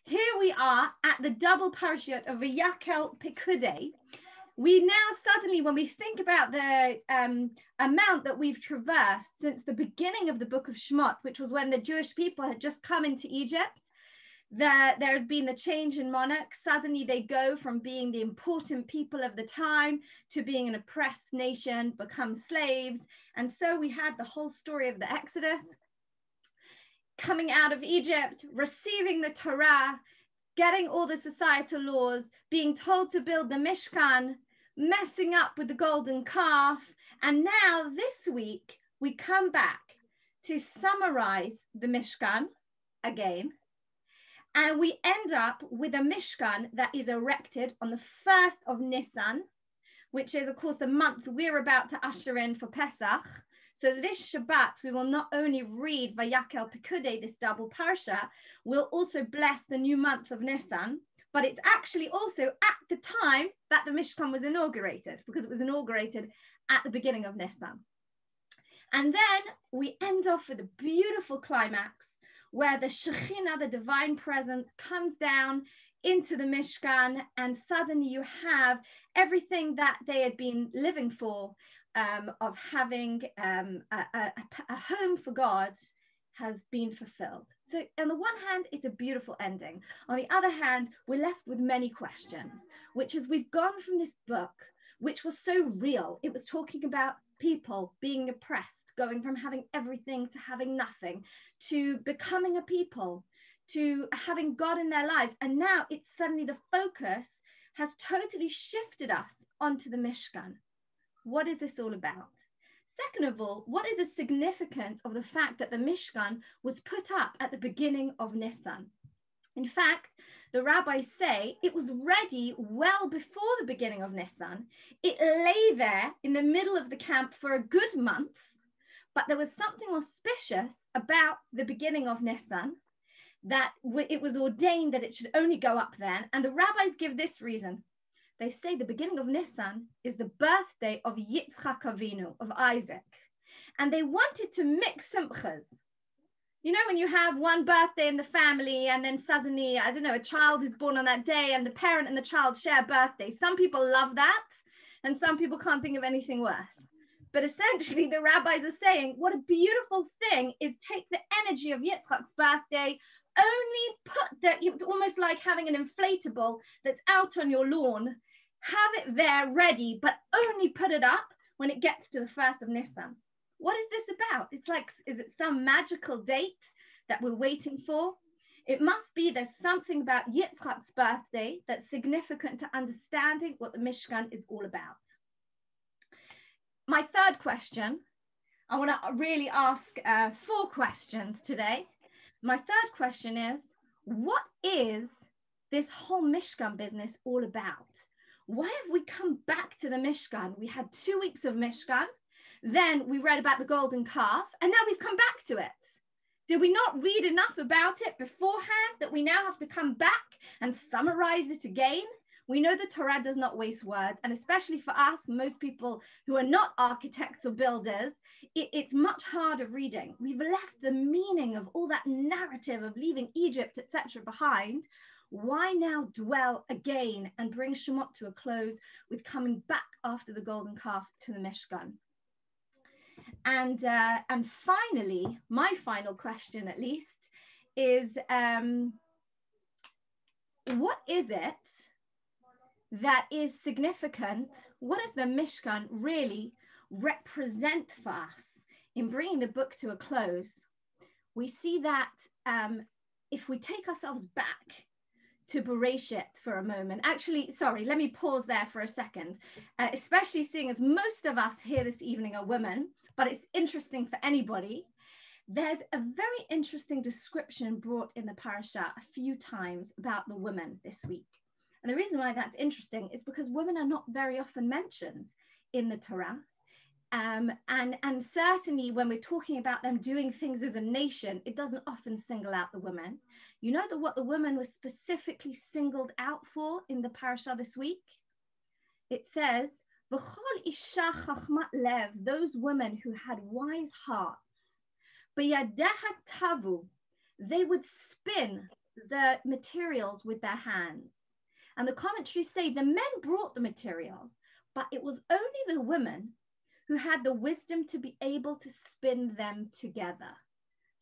here we are at the double parashut of Vayakel Pekudei. We now suddenly, when we think about the amount that we've traversed since the beginning of the book of Shemot, which was when the Jewish people had just come into Egypt, there's been the change in monarch. Suddenly they go from being the important people of the time to being an oppressed nation, become slaves. And so we had the whole story of the Exodus, coming out of Egypt, receiving the Torah, getting all the societal laws, being told to build the Mishkan, messing up with the golden calf. And now this week, we come back to summarize the Mishkan again. And we end up with a Mishkan that is erected on the 1st of Nissan, which is, of course, the month we're about to usher in for Pesach. So this Shabbat, we will not only read Vayakel Pekudei, this double ParSHa, we'll also bless the new month of Nissan, but it's actually also at the time that the Mishkan was inaugurated, because it was inaugurated at the beginning of Nissan. And then we end off with a beautiful climax where the Shekhinah, the divine presence, comes down into the Mishkan, and suddenly you have everything that they had been living for, of having a home for God, has been fulfilled. So on the one hand, it's a beautiful ending. On the other hand, we're left with many questions, which is we've gone from this book, which was so real. It was talking about people being oppressed, going from having everything to having nothing, to becoming a people, to having God in their lives. And now it's suddenly the focus has totally shifted us onto the Mishkan. What is this all about? Second of all, what is the significance of the fact that the Mishkan was put up at the beginning of Nissan? In fact, the rabbis say it was ready well before the beginning of Nissan. It lay there in the middle of the camp for a good month, but there was something auspicious about the beginning of Nissan, that it was ordained that it should only go up then. And the rabbis give this reason. They say the beginning of Nissan is the birthday of Yitzchak Avinu, of Isaac. And they wanted to mix simchas. You know, when you have one birthday in the family and then suddenly, I don't know, a child is born on that day and the parent and the child share birthdays. Some people love that and some people can't think of anything worse. But essentially the rabbis are saying what a beautiful thing is take the energy of Yitzchak's birthday, only put that, it's almost like having an inflatable that's out on your lawn, have it there ready, but only put it up when it gets to the 1st of Nissan. What is this about? It's like, is it some magical date that we're waiting for? It must be there's something about Yitzchak's birthday that's significant to understanding what the Mishkan is all about. My third question, I want to really ask 4 questions today. My third question is, what is this whole Mishkan business all about? Why have we come back to the Mishkan? We had 2 weeks of Mishkan, then we read about the golden calf, and now we've come back to it. Did we not read enough about it beforehand that we now have to come back and summarize it again? We know the Torah does not waste words, and especially for us, most people who are not architects or builders, it's much harder reading. We've left the meaning of all that narrative of leaving Egypt, etc. behind. Why now dwell again and bring Shemot to a close with coming back after the golden calf to the Mishkan? And finally, my final question at least is, what is it that is significant? What does the Mishkan really represent for us in bringing the book to a close? We see that if we take ourselves back to ParSHa for a moment, actually, sorry, let me pause there for a second, especially seeing as most of us here this evening are women, but it's interesting for anybody. There's a very interesting description brought in the ParSHa a few times about the women this week. And the reason why that's interesting is because women are not very often mentioned in the Torah. And certainly when we're talking about them doing things as a nation, it doesn't often single out the women. You know what the women were specifically singled out for in the ParSHa this week? It says, V'chol isha chachmat lev, those women who had wise hearts, b'yadeha tavu, they would spin the materials with their hands. And the commentaries say the men brought the materials, but it was only the women who had the wisdom to be able to spin them together.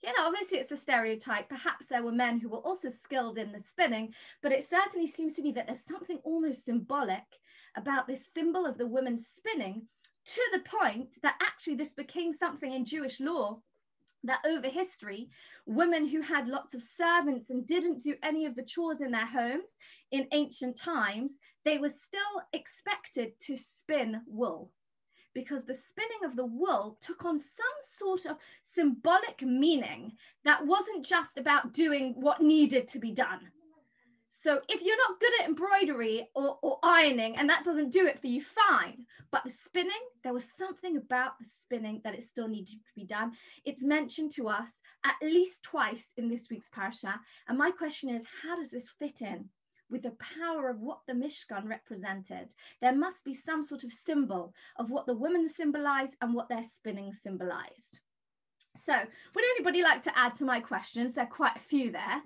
You know, obviously it's a stereotype. Perhaps there were men who were also skilled in the spinning, but it certainly seems to me that there's something almost symbolic about this symbol of the women spinning, to the point that actually this became something in Jewish law, that over history, women who had lots of servants and didn't do any of the chores in their homes in ancient times, they were still expected to spin wool, because the spinning of the wool took on some sort of symbolic meaning that wasn't just about doing what needed to be done. So if you're not good at embroidery or ironing and that doesn't do it for you, fine. But the spinning, there was something about the spinning that it still needed to be done. It's mentioned to us at least twice in this week's ParSHa. And my question is, how does this fit in with the power of what the Mishkan represented? There must be some sort of symbol of what the women symbolized and what their spinning symbolized. So would anybody like to add to my questions? There are quite a few there.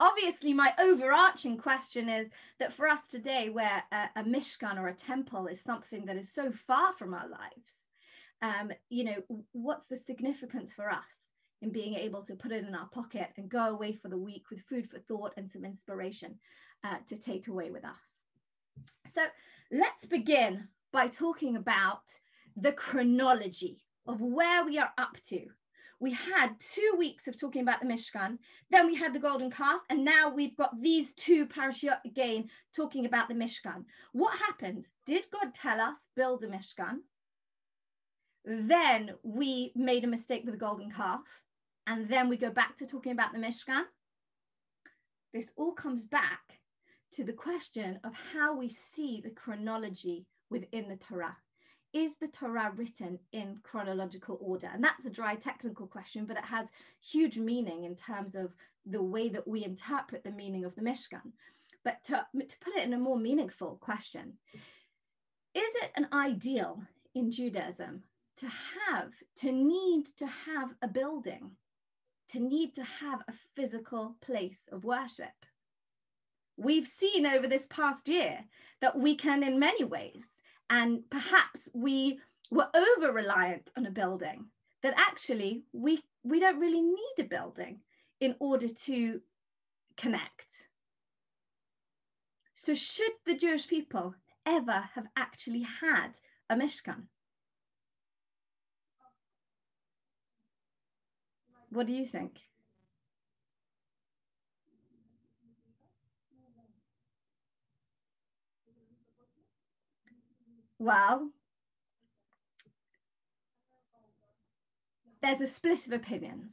Obviously, my overarching question is that for us today, where a Mishkan or a temple is something that is so far from our lives, you know, what's the significance for us in being able to put it in our pocket and go away for the week with food for thought and some inspiration to take away with us? So let's begin by talking about the chronology of where we are up to. We had 2 weeks of talking about the Mishkan, then we had the golden calf, and now we've got these two parashiot again talking about the Mishkan. What happened? Did God tell us build a Mishkan? Then we made a mistake with the golden calf, and then we go back to talking about the Mishkan. This all comes back to the question of how we see the chronology within the Torah. Is the Torah written in chronological order? And that's a dry technical question, but it has huge meaning in terms of the way that we interpret the meaning of the Mishkan. But to put it in a more meaningful question, is it an ideal in Judaism to need to have a building, to need to have a physical place of worship? We've seen over this past year that we can in many ways, and perhaps we were over-reliant on a building, that actually we don't really need a building in order to connect. So should the Jewish people ever have actually had a Mishkan? What do you think? Well, there's a split of opinions.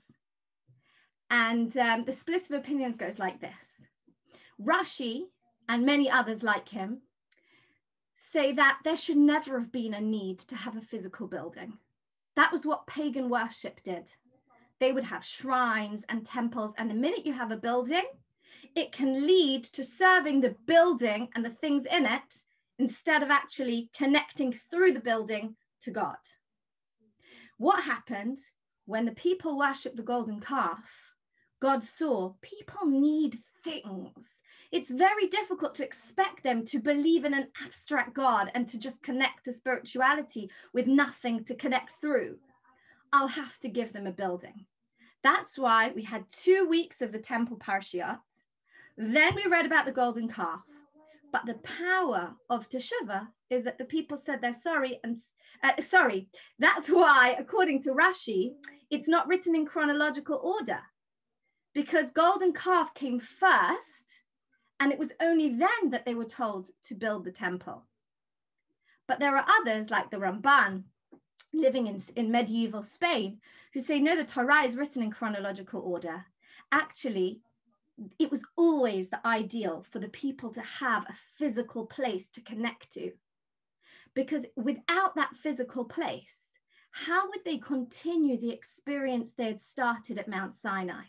And the split of opinions goes like this. Rashi and many others like him say that there should never have been a need to have a physical building. That was what pagan worship did. They would have shrines and temples, and the minute you have a building, it can lead to serving the building and the things in it instead of actually connecting through the building to God. What happened when the people worshipped the golden calf? God saw people need things. It's very difficult to expect them to believe in an abstract God and to just connect to spirituality with nothing to connect through. I'll have to give them a building. That's why we had 2 weeks of the temple ParSHa. Then we read about the golden calf. But the power of Teshuvah is that the people said they're sorry. And that's why, according to Rashi, it's not written in chronological order, because golden calf came first, and it was only then that they were told to build the temple. But there are others, like the Ramban, living in medieval Spain, who say, no, the Torah is written in chronological order. Actually, it was always the ideal for the people to have a physical place to connect to. Because without that physical place, how would they continue the experience they had started at Mount Sinai?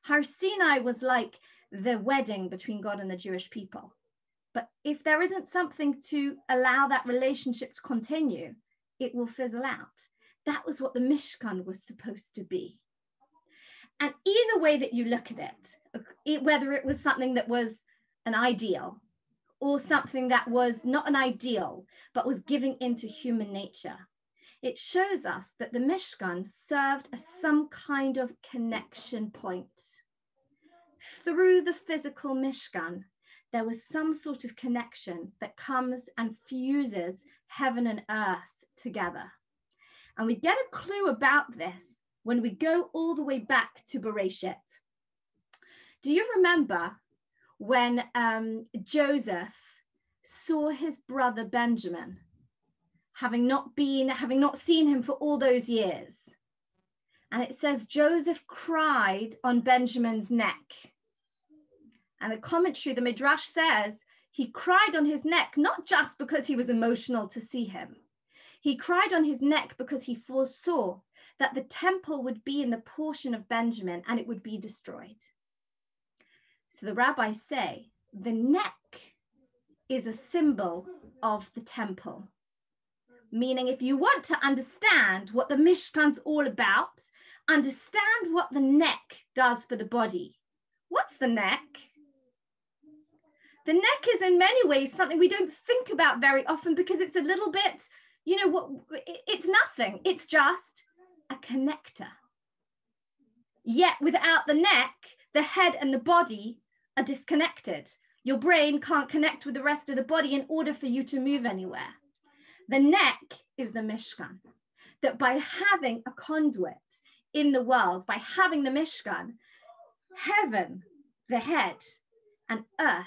Har Sinai was like the wedding between God and the Jewish people. But if there isn't something to allow that relationship to continue, it will fizzle out. That was what the Mishkan was supposed to be. And either way that you look at it, whether it was something that was an ideal or something that was not an ideal, but was giving into human nature, it shows us that the Mishkan served as some kind of connection point. Through the physical Mishkan, there was some sort of connection that comes and fuses heaven and earth together. And we get a clue about this when we go all the way back to Bereshit. Do you remember when Joseph saw his brother Benjamin, having not seen him for all those years? And it says Joseph cried on Benjamin's neck. And the commentary, the Midrash says, he cried on his neck, not just because he was emotional to see him. He cried on his neck because he foresaw that the temple would be in the portion of Benjamin and it would be destroyed. So the rabbis say the neck is a symbol of the temple. Meaning, if you want to understand what the Mishkan's all about, understand what the neck does for the body. What's the neck? The neck is in many ways something we don't think about very often because it's a little bit, it's nothing. It's just a connector. Yet without the neck, the head and the body are disconnected. Your brain can't connect with the rest of the body in order for you to move anywhere. The neck is the Mishkan. That by having a conduit in the world, by having the Mishkan, heaven, the head, and earth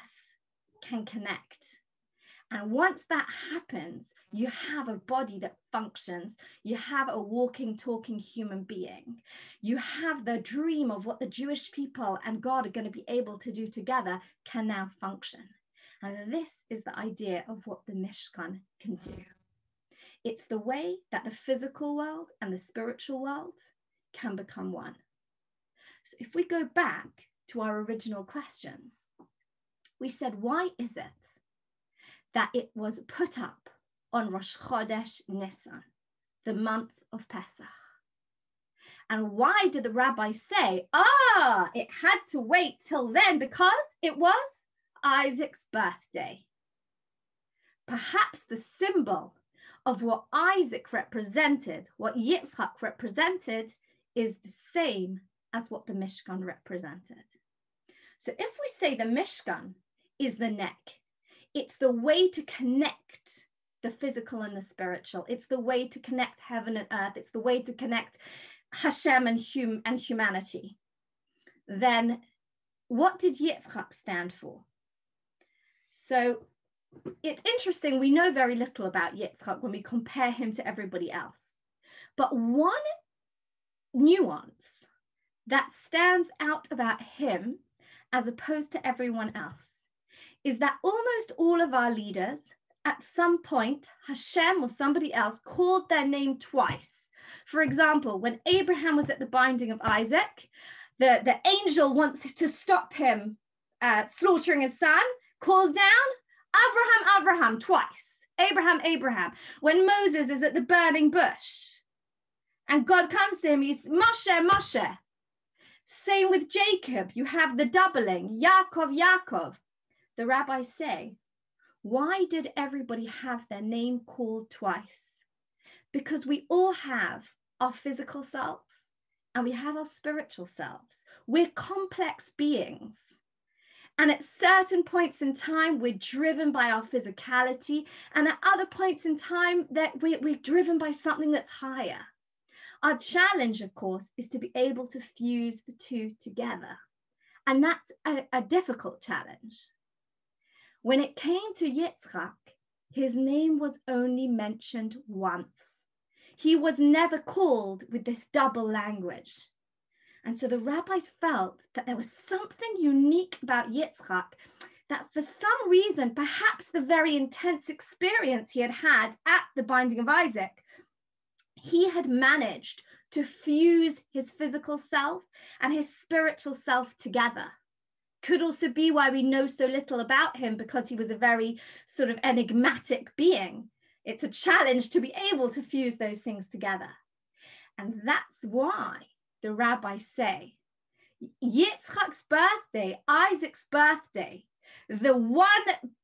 can connect. And once that happens, you have a body that functions. You have a walking, talking human being. You have the dream of what the Jewish people and God are going to be able to do together can now function. And this is the idea of what the Mishkan can do. It's the way that the physical world and the spiritual world can become one. So if we go back to our original questions, we said, why is it that it was put up on Rosh Chodesh Nissan, the month of Pesach? And why did the rabbis say, it had to wait till then because it was Isaac's birthday? Perhaps the symbol of what Isaac represented, what Yitzchak represented, is the same as what the Mishkan represented. So if we say the Mishkan is the neck, it's the way to connect the physical and the spiritual. It's the way to connect heaven and earth. It's the way to connect Hashem and humanity. Then what did Yitzchak stand for? So it's interesting, we know very little about Yitzchak when we compare him to everybody else. But one nuance that stands out about him as opposed to everyone else is that almost all of our leaders, at some point, Hashem or somebody else called their name twice. For example, when Abraham was at the binding of Isaac, the angel wants to stop him slaughtering his son, calls down, Abraham, twice. Abraham. When Moses is at the burning bush and God comes to him, he's Moshe. Same with Jacob, you have the doubling, Yaakov. The rabbis say, why did everybody have their name called twice? Because we all have our physical selves and we have our spiritual selves. We're complex beings. And at certain points in time, we're driven by our physicality. And at other points in time, that we're driven by something that's higher. Our challenge, of course, is to be able to fuse the two together. And that's a difficult challenge. When it came to Yitzchak, his name was only mentioned once. He was never called with this double language. And so the rabbis felt that there was something unique about Yitzchak, that for some reason, perhaps the very intense experience he had had at the binding of Isaac, he had managed to fuse his physical self and his spiritual self together. Could also be why we know so little about him, because he was a very sort of enigmatic being. It's a challenge to be able to fuse those things together. And that's why the rabbis say Yitzchak's birthday, Isaac's birthday, the one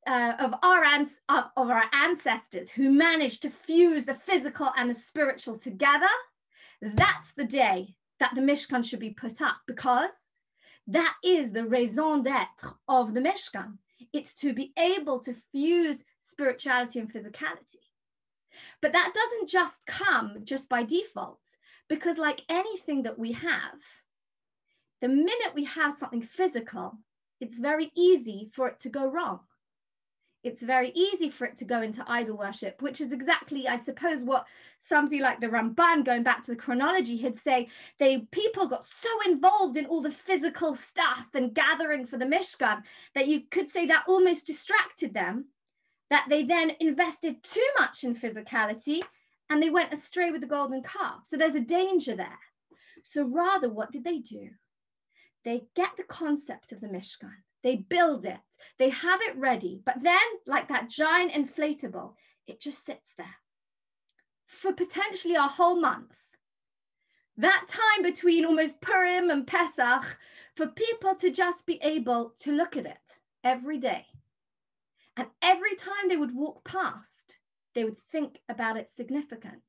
of our ancestors who managed to fuse the physical and the spiritual together, that's the day that the Mishkan should be put up, because that is the raison d'etre of the Mishkan. It's to be able to fuse spirituality and physicality. But that doesn't just come just by default, because like anything that we have, the minute we have something physical, it's very easy for it to go wrong. It's very easy for it to go into idol worship, which is exactly, I suppose, what somebody like the Ramban, going back to the chronology, he'd say people got so involved in all the physical stuff and gathering for the Mishkan that you could say that almost distracted them, that they then invested too much in physicality and they went astray with the golden calf. So there's a danger there. So rather, what did they do? They get the concept of the Mishkan, they build it, they have it ready, but then, like that giant inflatable, it just sits there for potentially a whole month. That time between almost Purim and Pesach, for people to just be able to look at it every day. And every time they would walk past, they would think about its significance.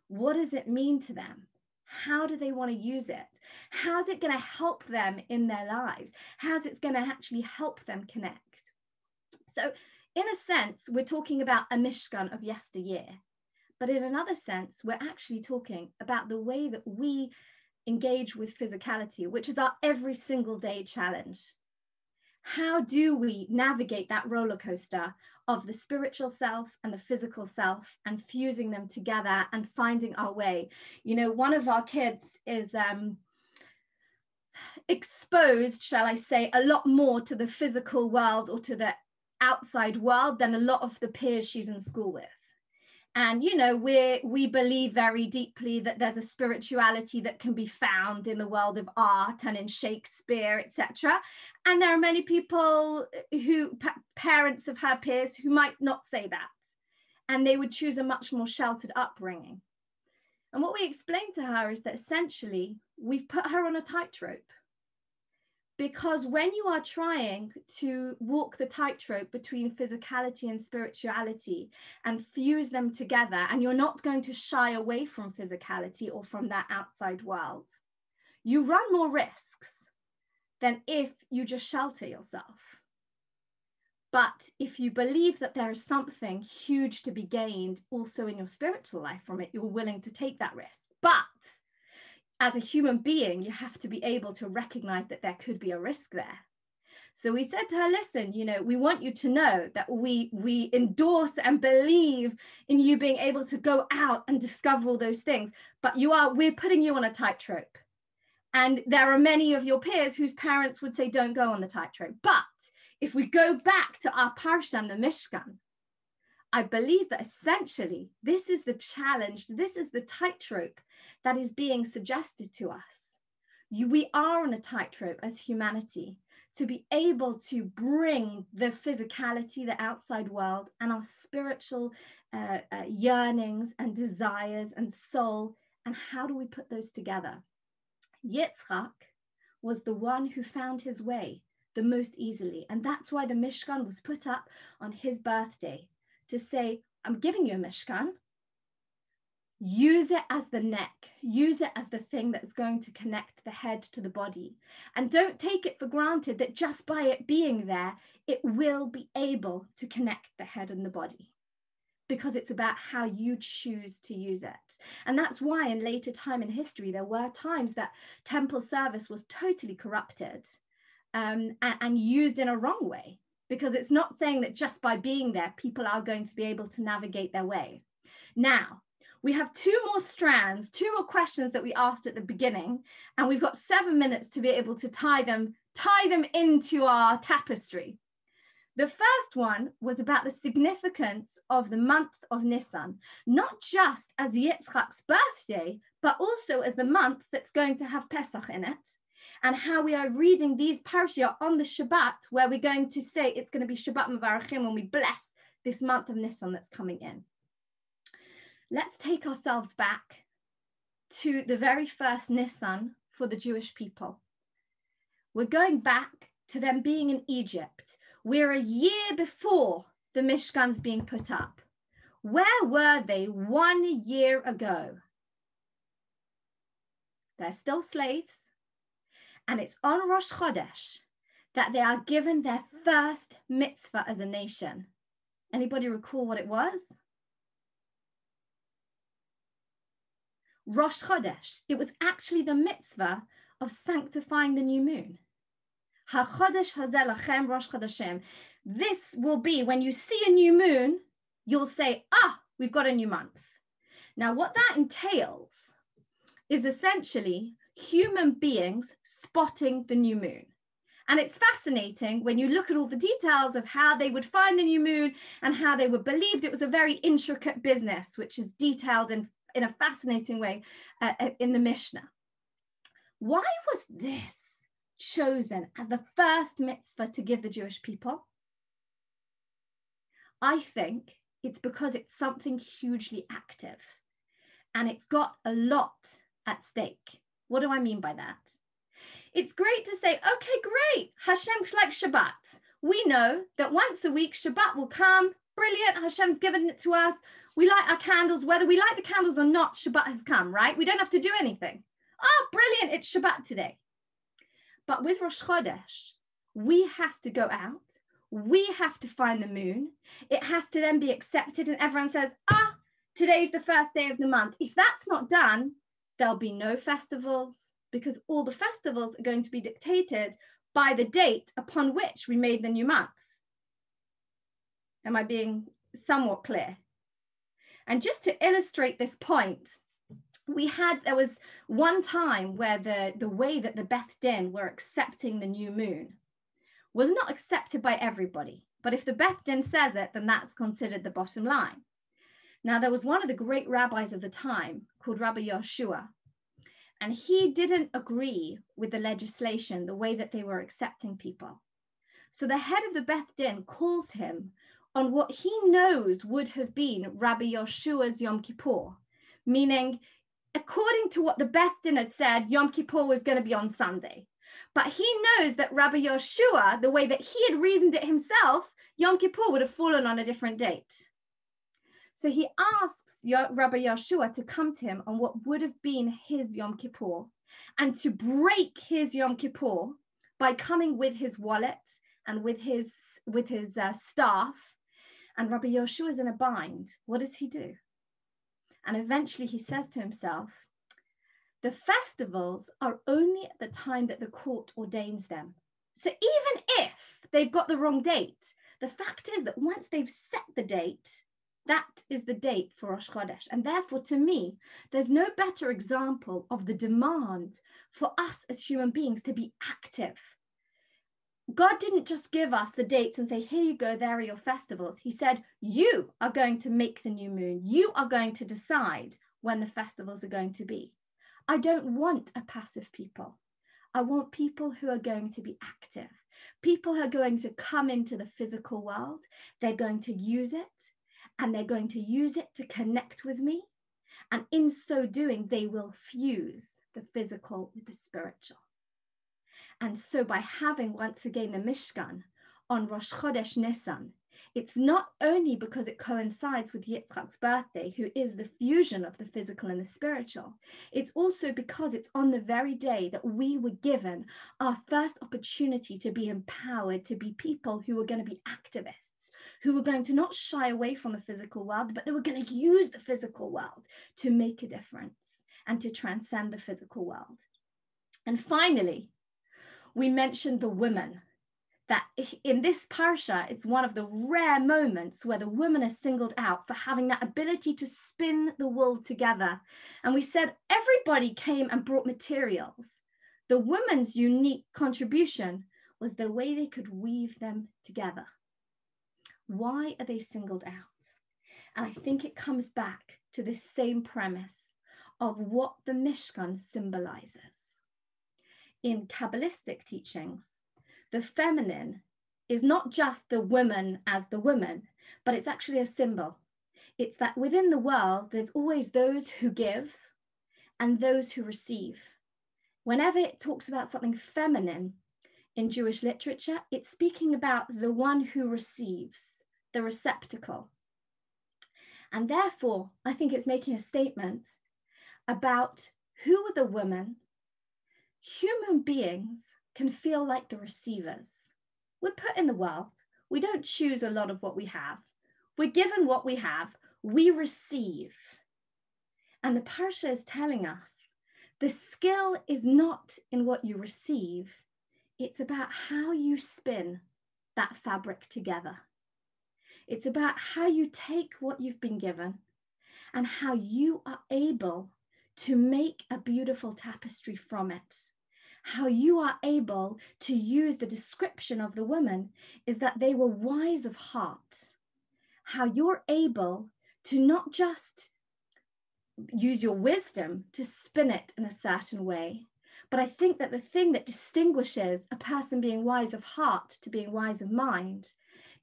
What does it mean to them? How do they want to use it? How's it going to help them in their lives? How's it going to actually help them connect? So in a sense, we're talking about a Mishkan of yesteryear. But in another sense, we're actually talking about the way that we engage with physicality, which is our every single day challenge. How do we navigate that roller coaster of the spiritual self and the physical self and fusing them together and finding our way? You know, one of our kids is exposed, shall I say, a lot more to the physical world or to the outside world than a lot of the peers she's in school with. And, you know, we believe very deeply that there's a spirituality that can be found in the world of art and in Shakespeare, etc. And there are many people parents of her peers, who might not say that. And they would choose a much more sheltered upbringing. And what we explained to her is that essentially we've put her on a tightrope. Because when you are trying to walk the tightrope between physicality and spirituality and fuse them together, and you're not going to shy away from physicality or from that outside world, you run more risks than if you just shelter yourself. But if you believe that there is something huge to be gained also in your spiritual life from it, you're willing to take that risk. But as a human being, you have to be able to recognize that there could be a risk there. So we said to her, listen, you know, we want you to know that we endorse and believe in you being able to go out and discover all those things, but we're putting you on a tightrope. And there are many of your peers whose parents would say, don't go on the tightrope. But if we go back to our ParSHa and the Mishkan, I believe that essentially this is the challenge, this is the tightrope that is being suggested to us. We are on a tightrope as humanity to be able to bring the physicality, the outside world, and our spiritual yearnings and desires and soul, and how do we put those together? Yitzchak was the one who found his way the most easily, and that's why the Mishkan was put up on his birthday, to say, I'm giving you a Mishkan, use it as the neck, use it as the thing that's going to connect the head to the body. And don't take it for granted that just by it being there, it will be able to connect the head and the body, because it's about how you choose to use it. And that's why in later time in history, there were times that temple service was totally corrupted and used in a wrong way. Because it's not saying that just by being there, people are going to be able to navigate their way. Now, we have two more strands, two more questions that we asked at the beginning, and we've got 7 minutes to be able to tie them into our tapestry. The first one was about the significance of the month of Nissan, not just as Yitzchak's birthday, but also as the month that's going to have Pesach in it. And how we are reading these ParSHa on the Shabbat, where we're going to say it's going to be Shabbat Mevarachim when we bless this month of Nissan that's coming in. Let's take ourselves back to the very first Nissan for the Jewish people. We're going back to them being in Egypt. We're a year before the Mishkan's being put up. Where were they 1 year ago? They're still slaves. And it's on Rosh Chodesh that they are given their first mitzvah as a nation. Anybody recall what it was? Rosh Chodesh. It was actually the mitzvah of sanctifying the new moon. HaChodesh hazeh lachem Rosh Chodeshim. This will be when you see a new moon, you'll say, we've got a new month. Now, what that entails is essentially human beings spotting the new moon. And it's fascinating when you look at all the details of how they would find the new moon and how they were believed. It was a very intricate business, which is detailed in a fascinating way in the Mishnah. Why was this chosen as the first mitzvah to give the Jewish people? I think it's because it's something hugely active and it's got a lot at stake. What do I mean by that? It's great to say, okay, great. Hashem likes Shabbat. We know that once a week, Shabbat will come. Brilliant. Hashem's given it to us. We light our candles. Whether we light the candles or not, Shabbat has come, right? We don't have to do anything. Oh, brilliant. It's Shabbat today. But with Rosh Chodesh, we have to go out. We have to find the moon. It has to then be accepted. And everyone says, today's the first day of the month. If that's not done, there'll be no festivals, because all the festivals are going to be dictated by the date upon which we made the new month. Am I being somewhat clear? And just to illustrate this point, there was one time where the way that the Beth Din were accepting the new moon was not accepted by everybody. But if the Beth Din says it, then that's considered the bottom line. Now, there was one of the great rabbis of the time called Rabbi Yoshua, and he didn't agree with the legislation, the way that they were accepting people. So the head of the Beth Din calls him on what he knows would have been Rabbi Yoshua's Yom Kippur, meaning according to what the Beth Din had said, Yom Kippur was going to be on Sunday. But he knows that Rabbi Yoshua, the way that he had reasoned it himself, Yom Kippur would have fallen on a different date. So he asks Rabbi Yoshua to come to him on what would have been his Yom Kippur and to break his Yom Kippur by coming with his wallet and with his staff. And Rabbi Yoshua is in a bind. What does he do? And eventually he says to himself, the festivals are only at the time that the court ordains them. So even if they've got the wrong date, the fact is that once they've set the date, that is the date for Rosh Chodesh. And therefore, to me, there's no better example of the demand for us as human beings to be active. God didn't just give us the dates and say, here you go, there are your festivals. He said, you are going to make the new moon. You are going to decide when the festivals are going to be. I don't want a passive people. I want people who are going to be active. People who are going to come into the physical world. They're going to use it, and they're going to use it to connect with me. And in so doing, they will fuse the physical with the spiritual. And so by having, once again, the Mishkan on Rosh Chodesh Nissan, it's not only because it coincides with Yitzchak's birthday, who is the fusion of the physical and the spiritual. It's also because it's on the very day that we were given our first opportunity to be empowered, to be people who were going to be activists, who were going to not shy away from the physical world, but they were going to use the physical world to make a difference and to transcend the physical world. And finally, we mentioned the women. That in this ParSHa, it's one of the rare moments where the women are singled out for having that ability to spin the wool together. And we said everybody came and brought materials. The women's unique contribution was the way they could weave them together. Why are they singled out? And I think it comes back to this same premise of what the Mishkan symbolizes. In Kabbalistic teachings, the feminine is not just the woman as the woman, but it's actually a symbol. It's that within the world, there's always those who give and those who receive. Whenever it talks about something feminine, in Jewish literature, it's speaking about the one who receives, the receptacle. And therefore, I think it's making a statement about who are the women. Human beings can feel like the receivers. We're put in the world. We don't choose a lot of what we have. We're given what we have. We receive. And the ParSHa is telling us the skill is not in what you receive. It's about how you spin that fabric together. It's about how you take what you've been given and how you are able to make a beautiful tapestry from it. How you are able to use the description of the women is that they were wise of heart. How you're able to not just use your wisdom to spin it in a certain way, but I think that the thing that distinguishes a person being wise of heart to being wise of mind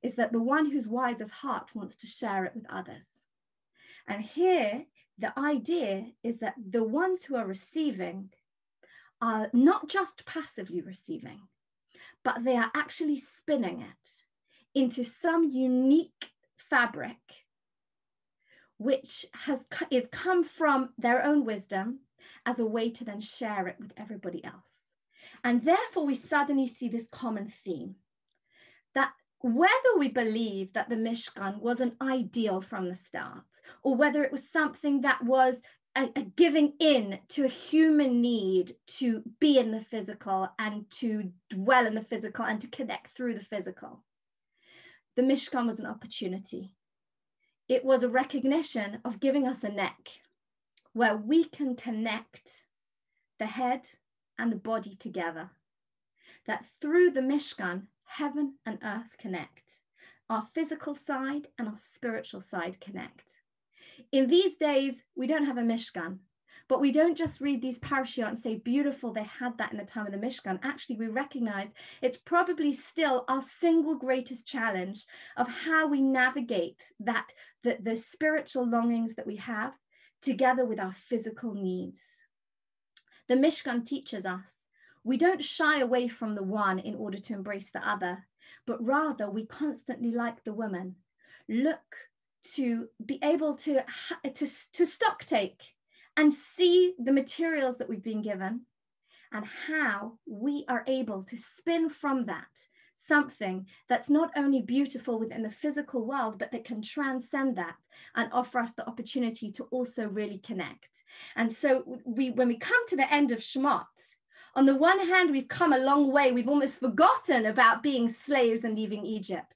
is that the one who's wise of heart wants to share it with others. And here, the idea is that the ones who are receiving are not just passively receiving, but they are actually spinning it into some unique fabric, which is come from their own wisdom as a way to then share it with everybody else. And therefore, we suddenly see this common theme that whether we believe that the Mishkan was an ideal from the start, or whether it was something that was a giving in to a human need to be in the physical and to dwell in the physical and to connect through the physical, the Mishkan was an opportunity. It was a recognition of giving us a neck where we can connect the head and the body together. That through the Mishkan, heaven and earth connect. Our physical side and our spiritual side connect. In these days, we don't have a Mishkan, but we don't just read these ParSHa and say, beautiful, they had that in the time of the Mishkan. Actually, we recognize it's probably still our single greatest challenge of how we navigate that, the spiritual longings that we have together with our physical needs. The Mishkan teaches us we don't shy away from the one in order to embrace the other, but rather we constantly, like the woman, look to be able to stock take and see the materials that we've been given and how we are able to spin from that something that's not only beautiful within the physical world, but that can transcend that and offer us the opportunity to also really connect. And so when we come to the end of Shemot, on the one hand, we've come a long way. We've almost forgotten about being slaves and leaving Egypt.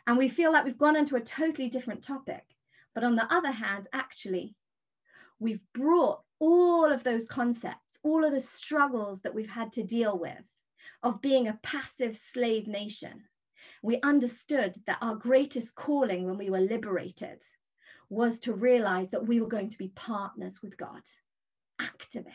And we feel like we've gone into a totally different topic. But on the other hand, actually, we've brought all of those concepts, all of the struggles that we've had to deal with of being a passive slave nation. We understood that our greatest calling when we were liberated was to realize that we were going to be partners with God, activists.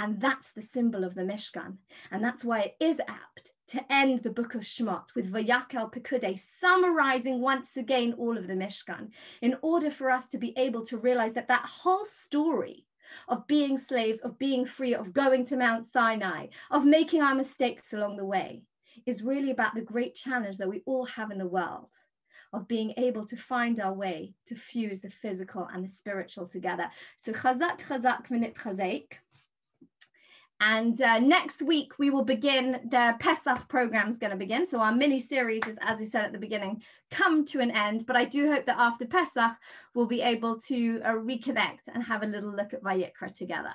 And that's the symbol of the Mishkan. And that's why it is apt to end the book of Shemot with Vayakel Pekudei, summarizing once again all of the Mishkan, in order for us to be able to realize that that whole story of being slaves, of being free, of going to Mount Sinai, of making our mistakes along the way, is really about the great challenge that we all have in the world of being able to find our way to fuse the physical and the spiritual together. So chazak, chazak, minit chazek. And next week, we will begin, the Pesach program is going to begin. So our mini series is, as we said at the beginning, come to an end. But I do hope that after Pesach, we'll be able to reconnect and have a little look at Vayikra together.